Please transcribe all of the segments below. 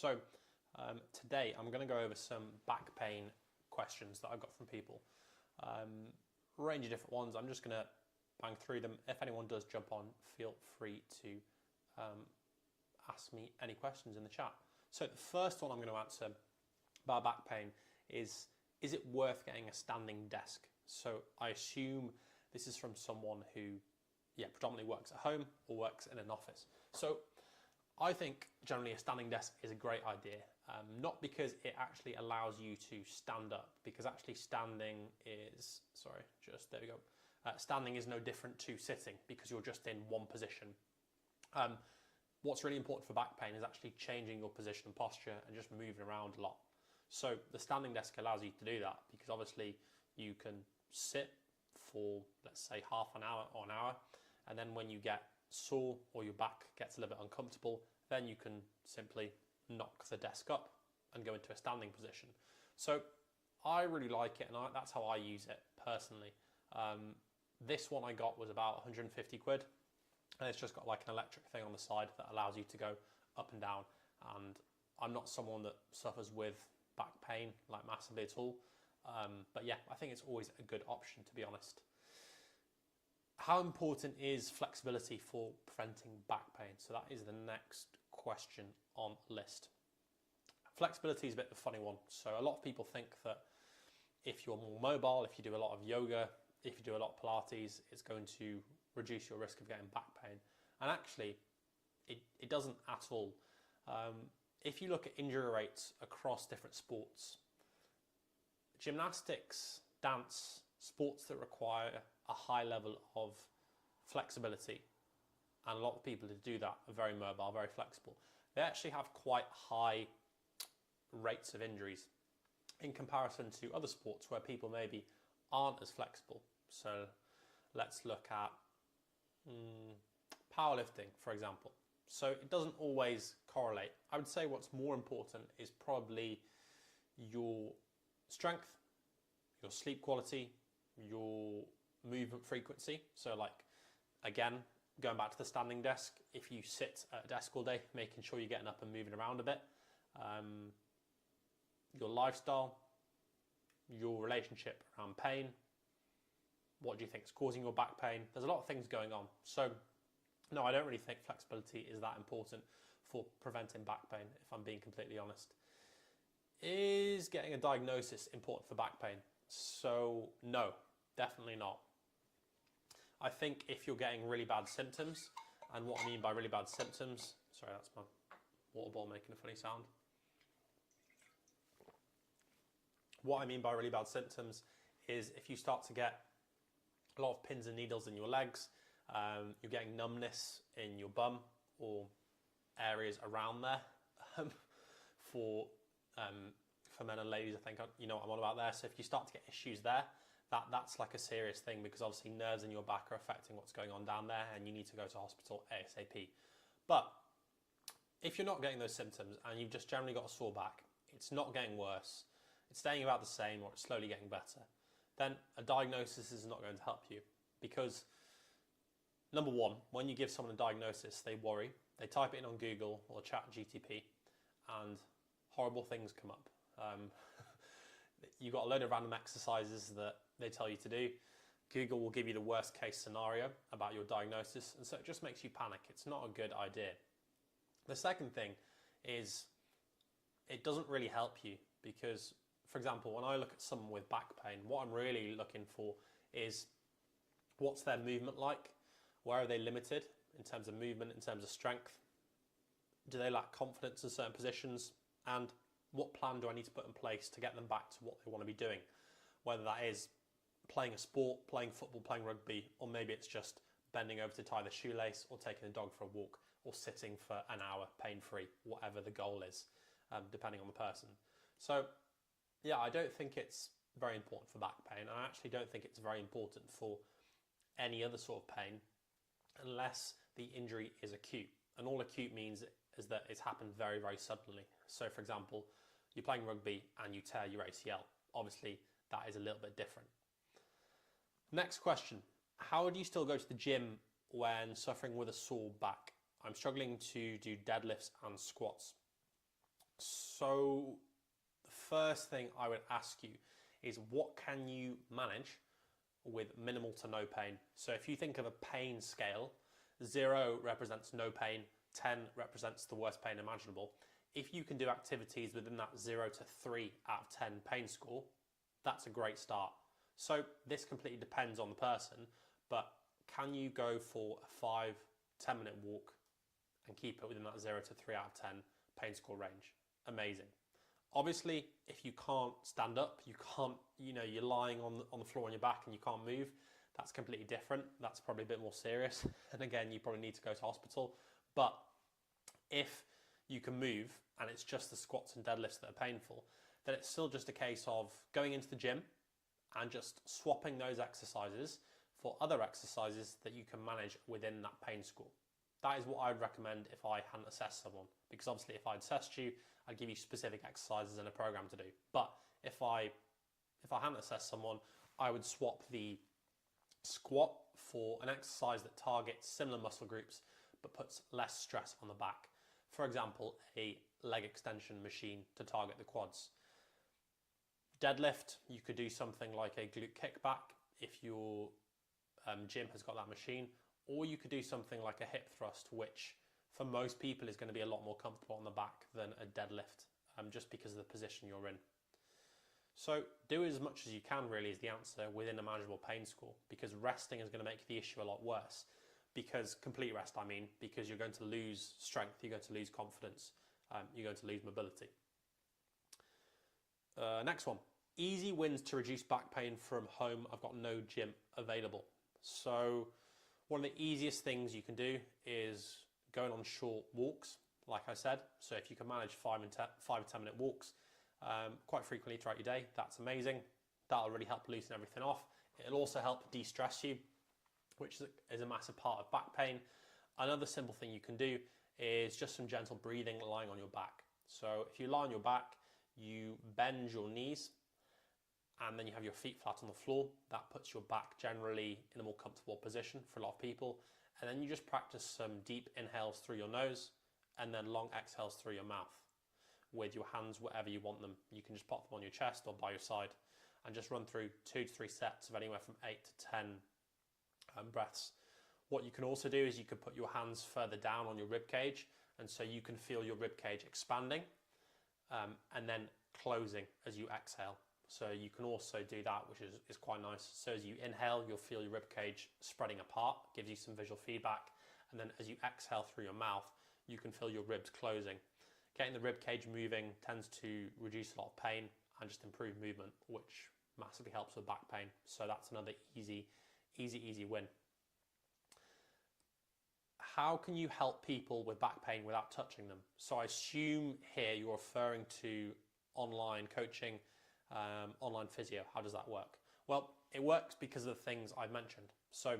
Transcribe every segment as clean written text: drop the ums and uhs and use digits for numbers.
So today I'm going to go over some back pain questions that I've got from people. Range of different ones. I'm just going to bang through them. If anyone does jump on, feel free to ask me any questions in the chat. So the first one I'm going to answer about back pain is it worth getting a standing desk? So I assume this is from someone who predominantly works at home or works in an office. So I think generally a standing desk is a great idea, not because it actually allows you to stand up, because actually standing is, standing is no different to sitting because you're just in one position. What's really important for back pain is actually changing your position and posture and just moving around a lot. So the standing desk allows you to do that because obviously you can sit for, let's say, half an hour or an hour, and then when you get sore or your back gets a little bit uncomfortable, then you can simply knock the desk up and go into a standing position. So I really like it, and that's how I use it personally. This one I got was about 150 quid, and it's just got like an electric thing on the side that allows you to go up and down. And I'm not someone that suffers with back pain like massively at all, but yeah, I think it's always a good option, to be honest. How important is flexibility for preventing back pain? So that is the next question on the list. Flexibility is a bit of a funny one. So a lot of people think that if you're more mobile, if you do a lot of yoga, if you do a lot of Pilates, it's going to reduce your risk of getting back pain. And actually, it doesn't at all. If you look at injury rates across different sports, gymnastics, dance, sports that require a high level of flexibility, and a lot of people who do that are very mobile, very flexible, they actually have quite high rates of injuries in comparison to other sports where people maybe aren't as flexible. So let's look at powerlifting, for example. So it doesn't always correlate. I would say what's more important is probably your strength, your sleep quality, your movement frequency. So like, again, going back to the standing desk, if you sit at a desk all day, making sure you're getting up and moving around a bit. Your lifestyle, your relationship around pain. What do you think is causing your back pain? There's a lot of things going on. So no, I don't really think flexibility is that important for preventing back pain, if I'm being completely honest. Is getting a diagnosis important for back pain? So no, definitely not. I think if you're getting really bad symptoms, and what I mean by really bad symptoms, sorry, that's my water bottle making a funny sound. What I mean by really bad symptoms is if you start to get a lot of pins and needles in your legs, you're getting numbness in your bum or areas around there. For men and ladies, I think you know what I'm on about there. So if you start to get issues there, that's like a serious thing, because obviously nerves in your back are affecting what's going on down there, and you need to go to hospital ASAP. But if you're not getting those symptoms and you've just generally got a sore back, it's not getting worse, it's staying about the same, or it's slowly getting better, then a diagnosis is not going to help you. Because number one, when you give someone a diagnosis, they worry, they type it in on Google or ChatGPT, and horrible things come up. You've got a load of random exercises that they tell you to do. Google will give you the worst case scenario about your diagnosis, and so it just makes you panic. It's not a good idea. The second thing is it doesn't really help you because, for example, when I look at someone with back pain, what I'm really looking for is what's their movement like? Where are they limited in terms of movement, in terms of strength? Do they lack confidence in certain positions? And what plan do I need to put in place to get them back to what they want to be doing? Whether that is playing a sport, playing football, playing rugby, or maybe it's just bending over to tie the shoelace or taking the dog for a walk or sitting for an hour pain-free, whatever the goal is, depending on the person. So yeah, I don't think it's very important for back pain. I actually don't think it's very important for any other sort of pain unless the injury is acute. And all acute means is that it's happened very, very suddenly. So for example, you're playing rugby and you tear your ACL. Obviously, that is a little bit different. Next question. How do you still go to the gym when suffering with a sore back? I'm struggling to do deadlifts and squats. So the first thing I would ask you is what can you manage with minimal to no pain? So if you think of a pain scale, 0 represents no pain, 10 represents the worst pain imaginable. If you can do activities within that 0 to 3 out of 10 pain score, that's a great start. So this completely depends on the person, but can you go for a 5-10 minute walk and keep it within that 0 to 3 out of 10 pain score range? Amazing. Obviously, if you can't stand up, you're lying on the floor on your back and you can't move, that's completely different. That's probably a bit more serious. And again, you probably need to go to hospital. But if you can move and it's just the squats and deadlifts that are painful, then it's still just a case of going into the gym and just swapping those exercises for other exercises that you can manage within that pain score. That is what I'd recommend if I hadn't assessed someone, because obviously if I'd assessed you, I'd give you specific exercises and a program to do. But if I hadn't assessed someone, I would swap the squat for an exercise that targets similar muscle groups but puts less stress on the back. For example, a leg extension machine to target the quads. Deadlift, you could do something like a glute kickback if your gym has got that machine, or you could do something like a hip thrust, which for most people is going to be a lot more comfortable on the back than a deadlift, just because of the position you're in. So do as much as you can really is the answer within a manageable pain score, because resting is going to make the issue a lot worse. Because complete rest, because you're going to lose strength, you're going to lose confidence, you're going to lose mobility. Next one, easy wins to reduce back pain from home. I've got no gym available. So one of the easiest things you can do is going on short walks, like I said. So if you can manage 5 to 10 minute walks quite frequently throughout your day, that's amazing. That'll really help loosen everything off. It'll also help de-stress you, which is a massive part of back pain. Another simple thing you can do is just some gentle breathing lying on your back. So if you lie on your back, you bend your knees and then you have your feet flat on the floor. That puts your back generally in a more comfortable position for a lot of people. And then you just practice some deep inhales through your nose and then long exhales through your mouth with your hands wherever you want them. You can just pop them on your chest or by your side and just run through 2 to 3 sets of anywhere from 8 to 10 breaths. What you can also do is you could put your hands further down on your rib cage, and so you can feel your rib cage expanding and then closing as you exhale. So you can also do that, which is quite nice. So as you inhale, you'll feel your rib cage spreading apart, gives you some visual feedback. And then as you exhale through your mouth, you can feel your ribs closing. Getting the rib cage moving tends to reduce a lot of pain and just improve movement, which massively helps with back pain. So that's another easy win. How can you help people with back pain without touching them? So I assume here you're referring to online coaching, online physio. How does that work? Well, it works because of the things I've mentioned. So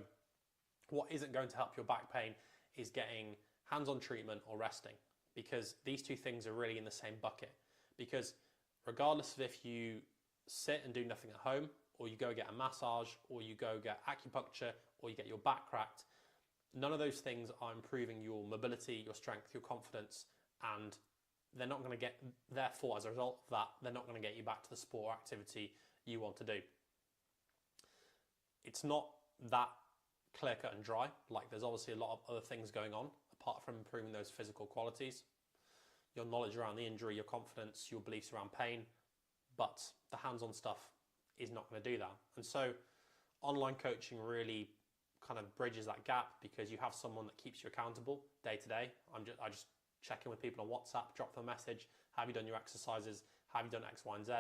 what isn't going to help your back pain is getting hands-on treatment or resting, because these two things are really in the same bucket. Because regardless of if you sit and do nothing at home, or you go get a massage, or you go get acupuncture, or you get your back cracked, none of those things are improving your mobility, your strength, your confidence, and they're not going to get, therefore, as a result of that, they're not going to get you back to the sport or activity you want to do. It's not that clear cut and dry. Like, there's obviously a lot of other things going on apart from improving those physical qualities. Your knowledge around the injury, your confidence, your beliefs around pain, but the hands-on stuff is not going to do that. And so online coaching really kind of bridges that gap, because you have someone that keeps you accountable day to day. I just check in with people on WhatsApp, drop them a message. Have you done your exercises? Have you done X, Y, and Z?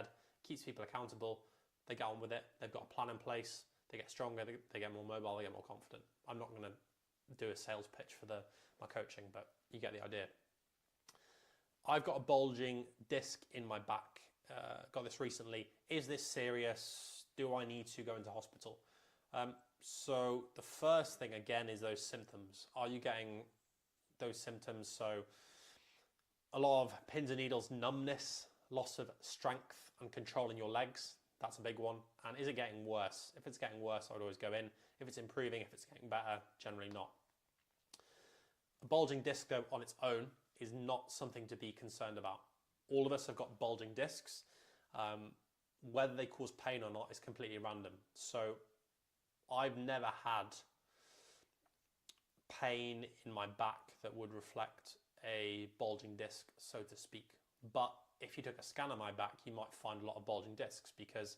Keeps people accountable. They get on with it. They've got a plan in place. They get stronger. They get more mobile. They get more confident. I'm not going to do a sales pitch for my coaching, but you get the idea. I've got a bulging disc in my back. Got this recently. Is this serious? Do I need to go into hospital? So the first thing again is those symptoms. Are you getting those symptoms? So a lot of pins and needles, numbness, loss of strength and control in your legs. That's a big one. And is it getting worse? If it's getting worse, I would always go in. If it's improving, if it's getting better, generally not. A bulging disc though on its own is not something to be concerned about. All of us have got bulging discs. Whether they cause pain or not is completely random. So I've never had pain in my back that would reflect a bulging disc, so to speak. But if you took a scan of my back, you might find a lot of bulging discs because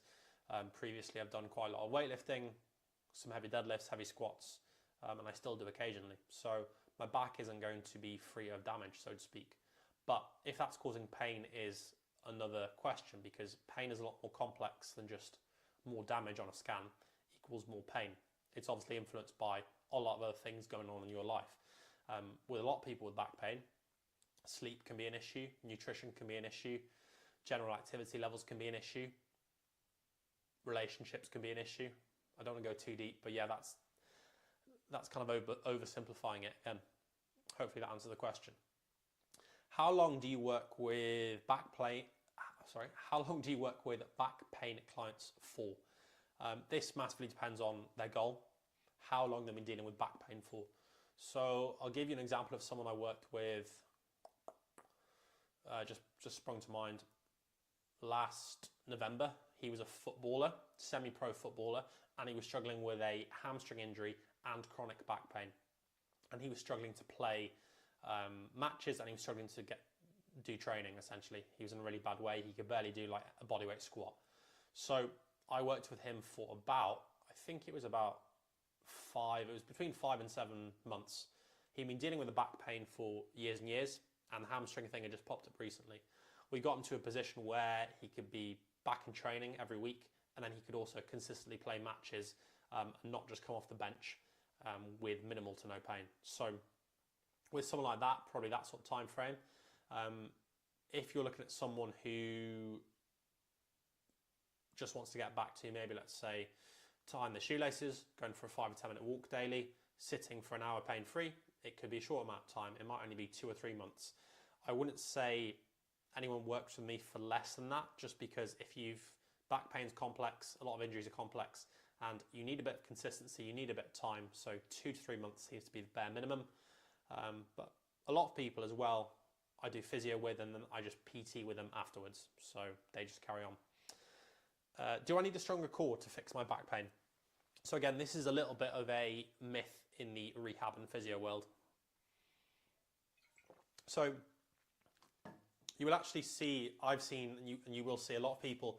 previously I've done quite a lot of weightlifting, some heavy deadlifts, heavy squats, and I still do occasionally. So my back isn't going to be free of damage, so to speak. But if that's causing pain is another question, because pain is a lot more complex than just more damage on a scan equals more pain. It's obviously influenced by a lot of other things going on in your life. With a lot of people with back pain, sleep can be an issue, nutrition can be an issue, general activity levels can be an issue, relationships can be an issue. I don't want to go too deep, but yeah, that's kind of oversimplifying it again. Hopefully that answers the question. How long do you work with back pain? How long do you work with back pain clients for? This massively depends on their goal, how long they've been dealing with back pain for. So I'll give you an example of someone I worked with, just sprung to mind, last November. He was a footballer, semi-pro footballer, and he was struggling with a hamstring injury and chronic back pain. And he was struggling to play matches, and he was struggling to do training, essentially. He was in a really bad way. He could barely do like a bodyweight squat. So I worked with him for about, I think it was between 5 and 7 months. He'd been dealing with the back pain for years and years, and the hamstring thing had just popped up recently. We got him to a position where he could be back in training every week, and then he could also consistently play matches and not just come off the bench with minimal to no pain. So with someone like that, probably that sort of time frame. If you're looking at someone who just wants to get back to, maybe let's say tying the shoelaces, going for a 5 or 10 minute walk daily, sitting for an hour pain free, it could be a short amount of time. It might only be 2 or 3 months. I wouldn't say anyone works with me for less than that, just because back pain's complex, a lot of injuries are complex, and you need a bit of consistency, you need a bit of time. So 2 to 3 months seems to be the bare minimum. But a lot of people as well, I do physio with, and then I just PT with them afterwards. So they just carry on. Do I need a stronger core to fix my back pain? So again, this is a little bit of a myth in the rehab and physio world. So you will actually see, I've seen, and you will see a lot of people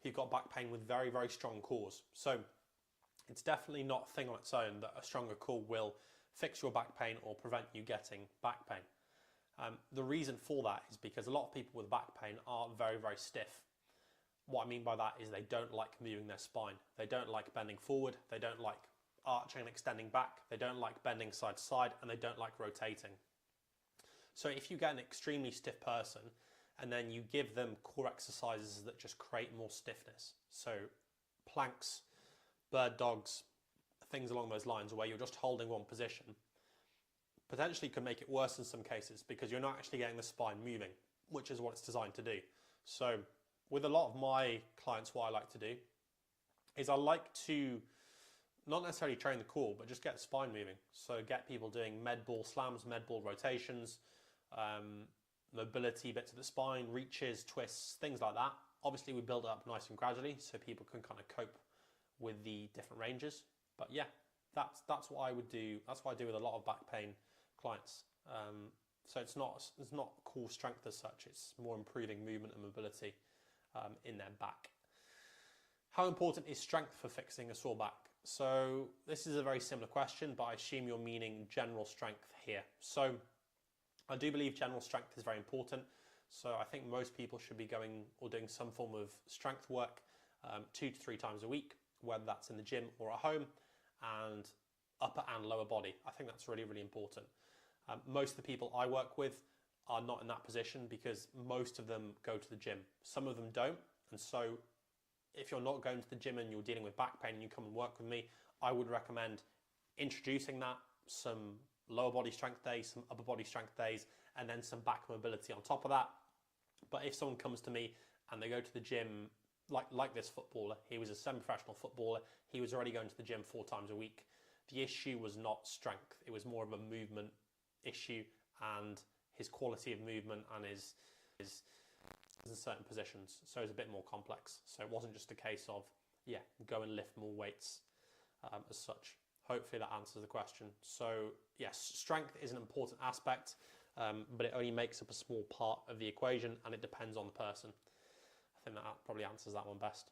who've got back pain with very, very strong cores. So it's definitely not a thing on its own that a stronger core will fix your back pain or prevent you getting back pain. The reason for that is because a lot of people with back pain are very, very stiff. What I mean by that is they don't like moving their spine. They don't like bending forward. They don't like arching and extending back. They don't like bending side to side, and they don't like rotating. So if you get an extremely stiff person and then you give them core exercises that just create more stiffness, so planks, bird dogs, things along those lines where you're just holding one position, potentially could make it worse in some cases because you're not actually getting the spine moving, which is what it's designed to do. So with a lot of my clients, what I like to do is I like to not necessarily train the core, but just get the spine moving. So get people doing med ball slams, med ball rotations, mobility bits of the spine, reaches, twists, things like that. Obviously we build it up nice and gradually so people can kind of cope with the different ranges. But yeah, that's what I would do. That's what I do with a lot of back pain clients. So it's not core strength as such. It's more improving movement and mobility in their back. How important is strength for fixing a sore back? So this is a very similar question, but I assume you're meaning general strength here. So I do believe general strength is very important. So I think most people should be going or doing some form of strength work 2 to 3 times a week, whether that's in the gym or at home, and upper and lower body. I think that's really, really important. Most of the people I work with are not in that position because most of them go to the gym. Some of them don't. And so if you're not going to the gym and you're dealing with back pain and you come and work with me, I would recommend introducing that, some lower body strength days, some upper body strength days, and then some back mobility on top of that. But if someone comes to me and they go to the gym, like this footballer, he was a semi-professional footballer, he was already going to the gym 4 times a week. The issue was not strength, it was more of a movement issue, and his quality of movement and his in certain positions, so it's a bit more complex. So it wasn't just a case of, yeah, go and lift more weights as such. Hopefully that answers the question. So yes, strength is an important aspect, but it only makes up a small part of the equation, and it depends on the person. I think that probably answers that one best.